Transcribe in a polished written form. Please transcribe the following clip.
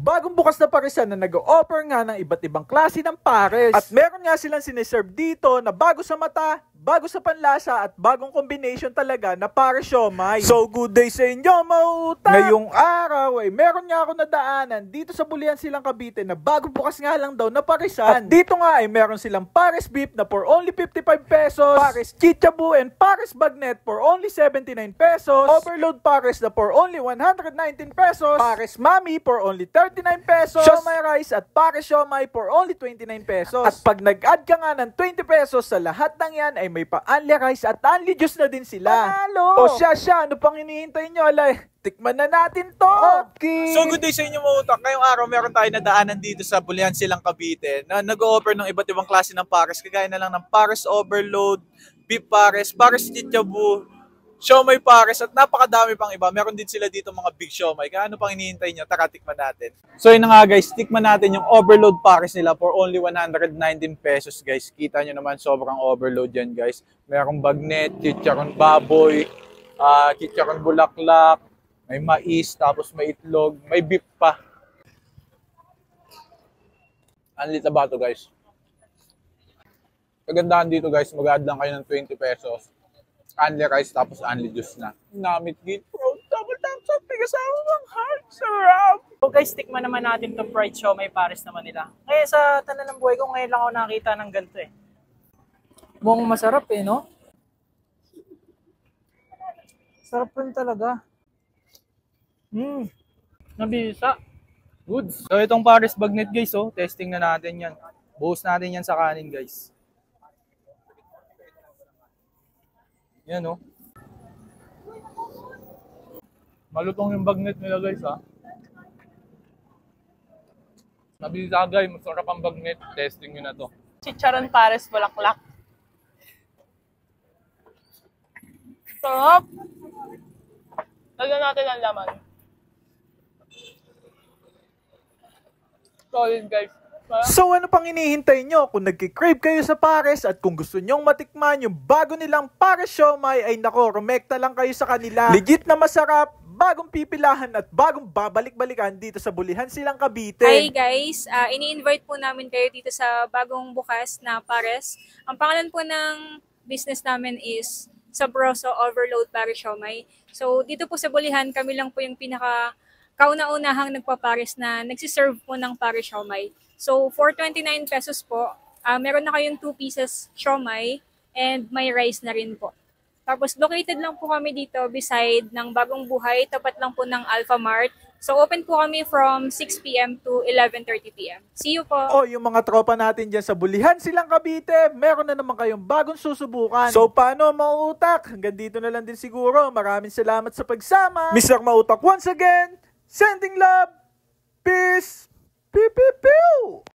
bagong bukas na parisan na nag-o-offer nga ng iba't ibang klase ng pares. At meron nga silang siniserve dito na bago sa mata, bago sa panlasa at bagong combination talaga na pares siomai. So good day sa inyo mga utak! Ngayong araw ay meron nga ako nadaanan dito sa Bulihan Silang Cavite na bagong bukas nga lang daw na parisan. At dito nga ay meron silang pares beef na for only 55 pesos, pares chichabu and pares bagnet for only 79 pesos, overload pares na for only 119 pesos, pares mami for only 39 pesos, siomai rice at pares siomai for only 29 pesos. At pag nag-add ka nga ng 20 pesos sa lahat ng yan ay may pa-unli rice at unli juice na din sila. Panalo! O siya, ano pang hinihintay nyo? Alay, tikman na natin to! Okay! So good day sa inyo mga utak. Ngayong araw meron tayo nadaanan dito sa Bulihan Silang Cavite na nag-o-offer ng iba't ibang klase ng pares. Kagaya na lang ng pares overload, beef pares, pares chichabu, siomai pares at napakadami pang iba. Meron din sila dito mga big siomai. Kaya ano pang hinihintay nyo? Tara, tikman natin. So yun na nga guys, tikman natin yung overload pares nila for only 119 pesos guys. Kita nyo naman sobrang overload yan guys. Merong bagnet, chicharon baboy, chicharon bulaklak, may mais, tapos may itlog, may beef pa. Anlit na ba ito guys? Kagandahan dito guys, mag-add lang kayo ng 20 pesos. Unli rice tapos unli juice na. Namit git bro, double thumbs up, kasama ng heart, sarap! So guys, tikman naman natin itong fried siomai pares naman nila. Kaya sa tanan ng buhay ko, ngayon lang ako nakita ng ganito eh. Mukhang masarap eh, no? Sarap rin talaga. Nabisa. Goods. So itong pares bagnet guys, oh, testing na natin yan. Buhos natin yan sa kanin guys. Yan oh. Malutong yung bagnet nila guys ha. Nabisa guys, masarap ang bagnet. Testing nyo na to. Chicharon pares bulaklak. Sarap! Lagyan natin ang laman. Solid guys. So ano pang hinihintay nyo? Kung nagkikrave kayo sa pares at kung gusto nyong matikman yung bago nilang pares siomai ay nako, rumekta lang kayo sa kanila. Legit na masarap, bagong pipilahan at bagong babalik-balikan dito sa Bulihan Silang Cavite. Hi guys, ini-invite po namin kayo dito sa bagong bukas na pares. Ang pangalan po ng business namin is Sabroso Overload Pares Siomai. So dito po sa Bulihan, kami lang po yung pinaka kauna-unahang nagpapares na nagsiserve po ng pares siomai. So, for 29 pesos po, meron na kayong 2 pieces siomai and may rice na rin po. Tapos, located lang po kami dito beside ng Bagong Buhay, tapat lang po ng Alpha Mart. So, open po kami from 6 p.m. to 11:30 p.m. See you po! O, yung mga tropa natin dyan sa Bulihan Silang Cavite, meron na naman kayong bagong susubukan. So, paano mga utak? Hanggang dito na lang din siguro. Maraming salamat sa pagsama. Mr. Mautak once again, sending love, peace, pew, pew, pew!